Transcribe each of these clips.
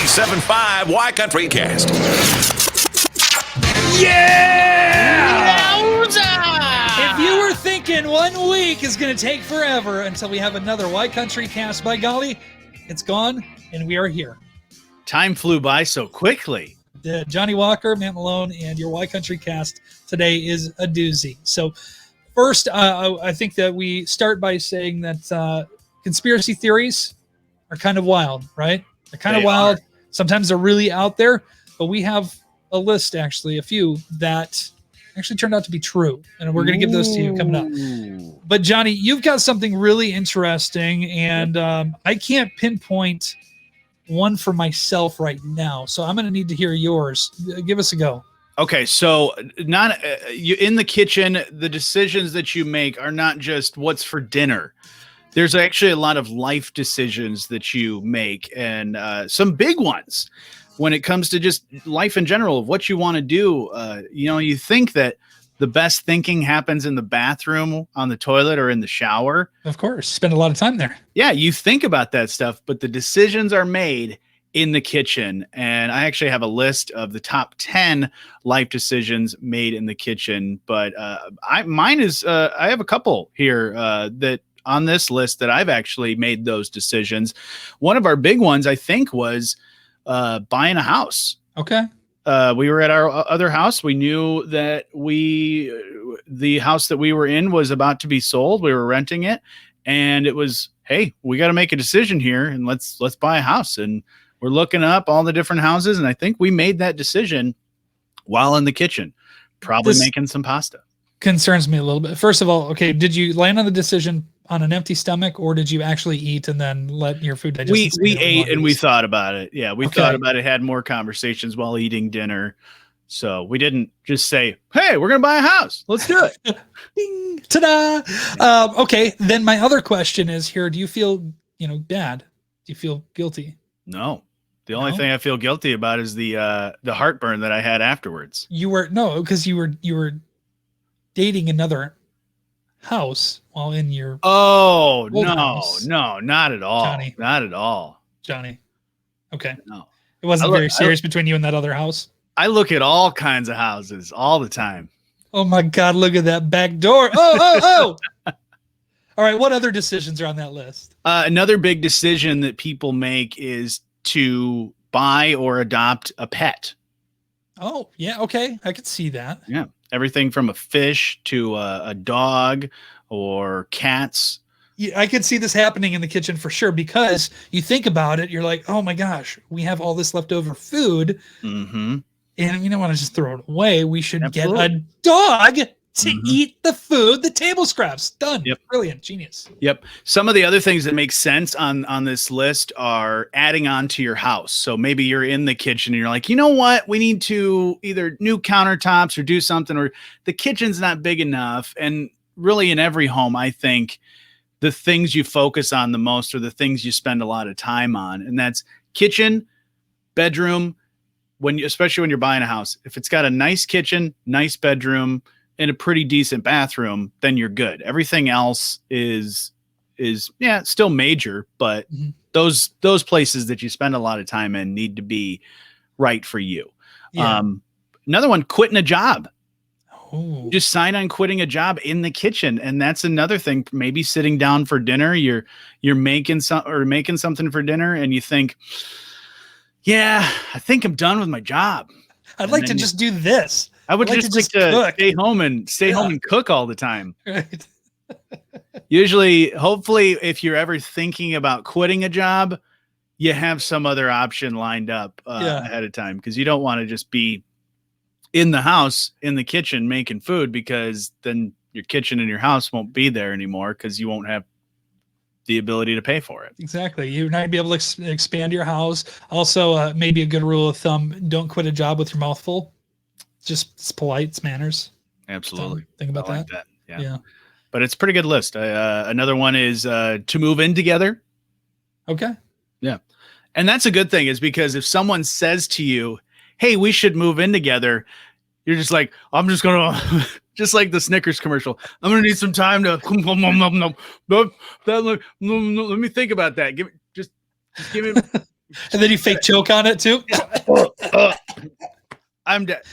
97.5 Y Countrycast. Yeah! Yowza! If you were thinking 1 week is going to take forever until we have another Y Countrycast, by golly, it's gone, and we are here. Time flew by so quickly. Johnny Walker, Matt Malone, and your Y Countrycast today is a doozy. So first, I think that we start by saying that conspiracy theories are kind of wild, right? They're kind of wild. Sometimes they're really out there, but we have a list, actually, a few that actually turned out to be true. And we're going to give those to you coming up. But Johnny, you've got something really interesting, and I can't pinpoint one for myself right now. So I'm going to need to hear yours. Give us a go. Okay, so not you in the kitchen, the decisions that you make are not just what's for dinner. There's actually a lot of life decisions that you make, and some big ones when it comes to just life in general of what you want to do. You think that the best thinking happens in the bathroom, on the toilet, or in the shower. Of course, spend a lot of time there. Yeah, you think about that stuff, but the decisions are made in the kitchen. And I actually have a list of the top 10 life decisions made in the kitchen. But I have a couple here that on this list that I've actually made those decisions. One of our big ones, I think, was buying a house. Okay. We were at our other house. We knew that the house that we were in was about to be sold. We were renting it, and it was, hey, we got to make a decision here, and let's buy a house. And we're looking up all the different houses, and I think we made that decision while in the kitchen, probably making some pasta. Concerns me a little bit. First of all, okay, did you land on the decision on an empty stomach, or did you actually eat and then let your food digest? We ate and we thought about it. Yeah, we thought about it, had more conversations while eating dinner. So we didn't just say, hey, we're going to buy a house. Let's do it. Ding, ta-da. Okay, then my other question is here, do you feel, bad? Do you feel guilty? No. The only thing I feel guilty about is the heartburn that I had afterwards. Because you were dating another house while in your house. No, not at all. Johnny. Not at all. Johnny. Okay. No. It wasn't very serious between you and that other house. I look at all kinds of houses all the time. Oh my God, look at that back door. Oh. All right, what other decisions are on that list? Another big decision that people make is to buy or adopt a pet. Oh, yeah, okay. I could see that. Yeah. Everything from a fish to a dog or cats. Yeah, I could see this happening in the kitchen for sure, because you think about it, you're like, oh my gosh, we have all this leftover food. Mm-hmm. And we don't want to just throw it away. We should get a dog to eat the food, the table scraps. Done. Yep. Brilliant. Genius. Yep. Some of the other things that make sense on this list are adding on to your house. So maybe you're in the kitchen and you're like, you know what? We need to either new countertops or do something, or the kitchen's not big enough. And really in every home, I think the things you focus on the most are the things you spend a lot of time on. And that's kitchen, bedroom, especially when you're buying a house. If it's got a nice kitchen, nice bedroom, and a pretty decent bathroom, then you're good. Everything else is still major, but those places that you spend a lot of time in need to be right for you. Yeah. Another one, quitting a job. Oh. Just sign on quitting a job in the kitchen, and that's another thing. Maybe sitting down for dinner, you're making something for dinner, and you think, yeah, I think I'm done with my job. I'd like to just do this. I would just like to stay home and cook all the time. Right. Usually, hopefully, if you're ever thinking about quitting a job, you have some other option lined up ahead of time, because you don't want to just be in the house, in the kitchen, making food, because then your kitchen and your house won't be there anymore because you won't have the ability to pay for it. Exactly. You're not going to be able to expand your house. Also, maybe a good rule of thumb, don't quit a job with your mouth full. It's polite, it's manners. Absolutely. Think about that. Yeah. But it's a pretty good list. Another one is to move in together. Okay. Yeah. And that's a good thing, is because if someone says to you, hey, we should move in together, you're just like, I'm just going to, just like the Snickers commercial, I'm going to need some time to, let me think about that. Give me And then you fake choke on it too. I'm dead.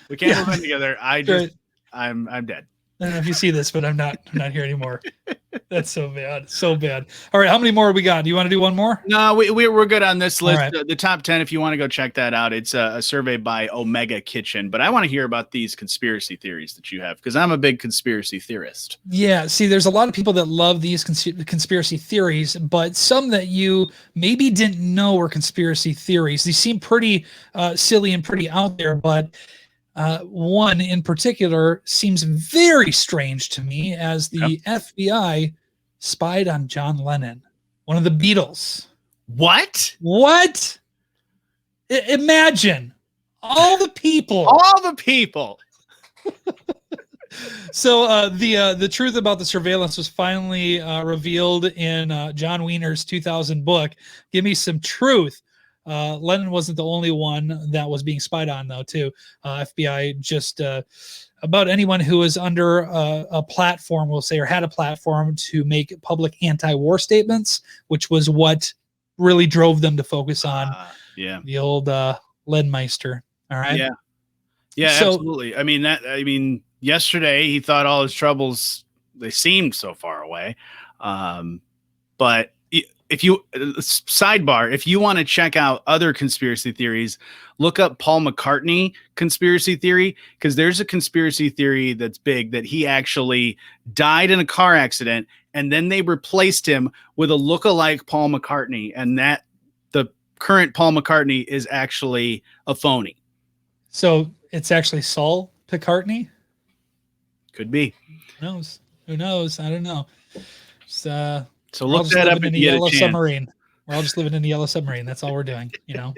We can't move in together. Right. I'm dead. I don't know if you see this, but I'm not here anymore. That's so bad. So bad. All right. How many more we got? Do you want to do one more? No, we're good on this list. Right. The top 10, if you want to go check that out, it's a survey by Omega Kitchen. But I want to hear about these conspiracy theories that you have, because I'm a big conspiracy theorist. Yeah. See, there's a lot of people that love these conspiracy theories, but some that you maybe didn't know were conspiracy theories. They seem pretty silly and pretty out there, but one in particular seems very strange to me, as the FBI spied on John Lennon, one of the Beatles. What? Imagine all the people. So the truth about the surveillance was finally revealed in John Wiener's 2000 book, Give Me Some Truth. Lennon wasn't the only one that was being spied on, though, too. FBI just about anyone who was under a platform, we'll say, or had a platform to make public anti-war statements, which was what really drove them to focus on the old Lenmeister. All right. Yeah, so, absolutely. I mean, yesterday he thought all his troubles, they seemed so far away. But if you want to check out other conspiracy theories, look up Paul McCartney conspiracy theory, because there's a conspiracy theory that's big that he actually died in a car accident, and then they replaced him with a lookalike Paul McCartney, and that the current Paul McCartney is actually a phony. So it's actually Saul McCartney? Could be. Who knows? I don't know. So look that up in a yellow submarine. We're all just living in a yellow submarine. That's all we're doing, All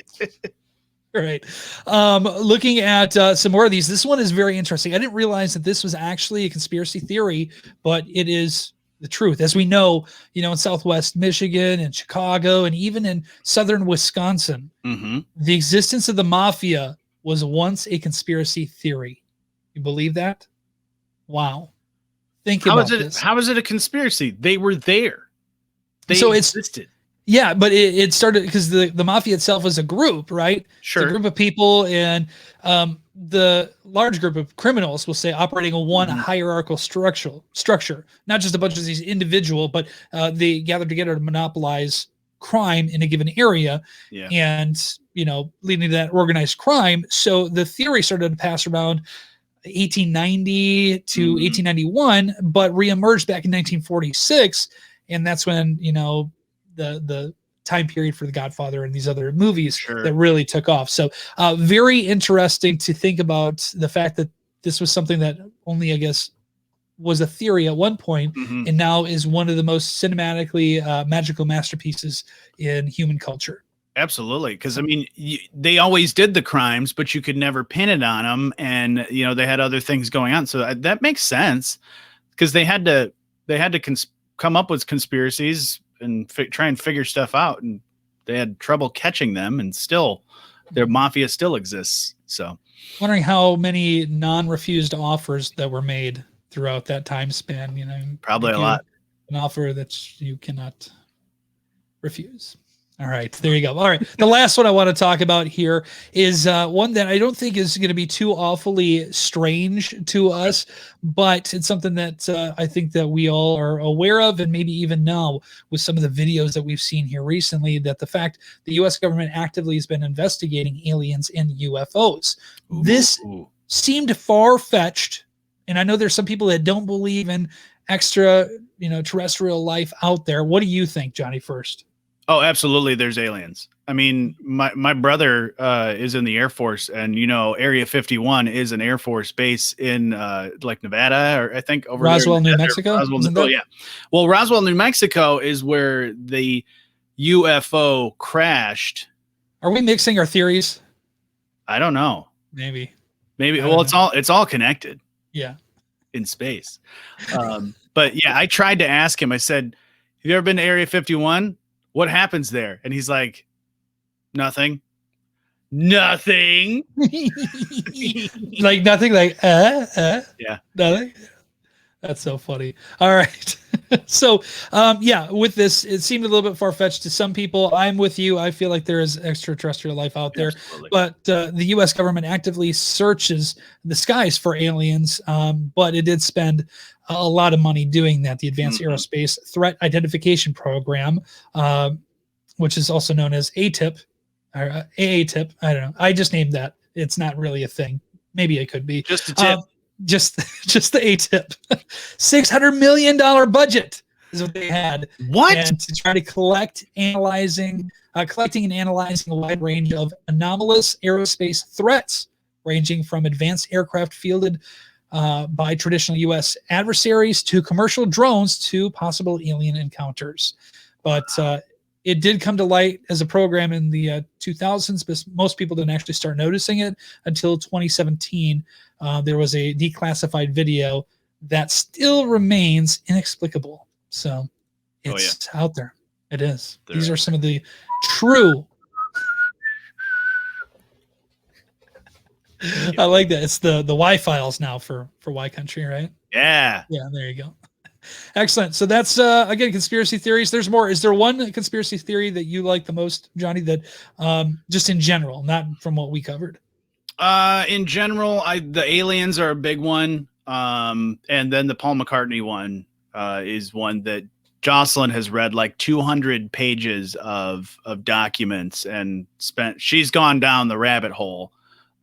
right. Looking at some more of these. This one is very interesting. I didn't realize that this was actually a conspiracy theory, but it is the truth. As we know, in Southwest Michigan and Chicago and even in southern Wisconsin, the existence of the mafia was once a conspiracy theory. You believe that? Wow. Think about this. How is it a conspiracy? They were there. They existed. Yeah, but it started because the mafia itself was a group, right? Sure. It's a group of people, and the large group of criminals, will say, operating a one hierarchical structure, not just a bunch of these individual, but they gathered together to monopolize crime in a given area, and leading to that organized crime. So the theory started to pass around 1890 to 1891, but reemerged back in 1946. And that's when, the time period for The Godfather and these other movies that really took off. So very interesting to think about the fact that this was something that only, I guess, was a theory at one point, and now is one of the most cinematically magical masterpieces in human culture. Absolutely. Because, they always did the crimes, but you could never pin it on them. And, they had other things going on. So that makes sense, because they had to come up with conspiracies and try and figure stuff out. And they had trouble catching them, and still their mafia still exists. So wondering how many non-refused offers that were made throughout that time span, probably a lot. An offer that you cannot refuse. All right, there you go. All right, the last one I want to talk about here is one that I don't think is going to be too awfully strange to us, but it's something that I think that we all are aware of, and maybe even know with some of the videos that we've seen here recently, that the fact the U.S. government actively has been investigating aliens and UFOs. This seemed far-fetched, and I know there's some people that don't believe in extra, terrestrial life out there. What do you think, Johnny, first? Oh, absolutely. There's aliens. My brother is in the Air Force, and Area 51 is an Air Force base in Nevada, or I think over Roswell, New Mexico. Yeah. Well, Roswell, New Mexico is where the UFO crashed. Are we mixing our theories? I don't know. Maybe. Well, it's all connected. Yeah. In space. But yeah, I tried to ask him. I said, "Have you ever been to Area 51? What happens there?" And he's like, "Nothing." Nothing. Like nothing, like yeah. Nothing. That's so funny. All right. So, with this, it seemed a little bit far-fetched to some people. I'm with you. I feel like there is extraterrestrial life out there. Absolutely. But the U.S. government actively searches the skies for aliens, but it did spend a lot of money doing that. The Advanced Aerospace Threat Identification Program, which is also known as ATIP, or AATIP. I don't know. I just named that. It's not really a thing. Maybe it could be. Just a tip. Just the ATIP. $600 million budget is what they had. What? And to try to collecting and analyzing a wide range of anomalous aerospace threats, ranging from advanced aircraft fielded by traditional U.S. adversaries to commercial drones to possible alien encounters. But it did come to light as a program in the 2000s, but most people didn't actually start noticing it until 2017. There was a declassified video that still remains inexplicable. So it's out there. It is. These are some of the true. I like that. It's the Y files now for Y Country, right? Yeah. Yeah, there you go. Excellent. So that's again conspiracy theories. There's more. Is there one conspiracy theory that you like the most, Johnny? That just in general, not from what we covered. In general, the aliens are a big one, and then the Paul McCartney one is one that Jocelyn has read like 200 pages of documents and she's gone down the rabbit hole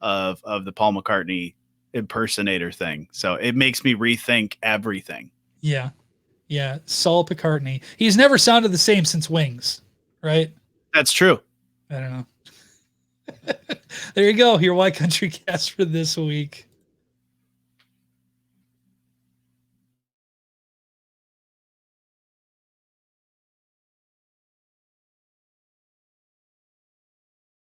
of the Paul McCartney impersonator thing. So it makes me rethink everything. Yeah. Saul McCartney. He's never sounded the same since Wings, right? That's true. I don't know. There you go. Your Y Country cast for this week.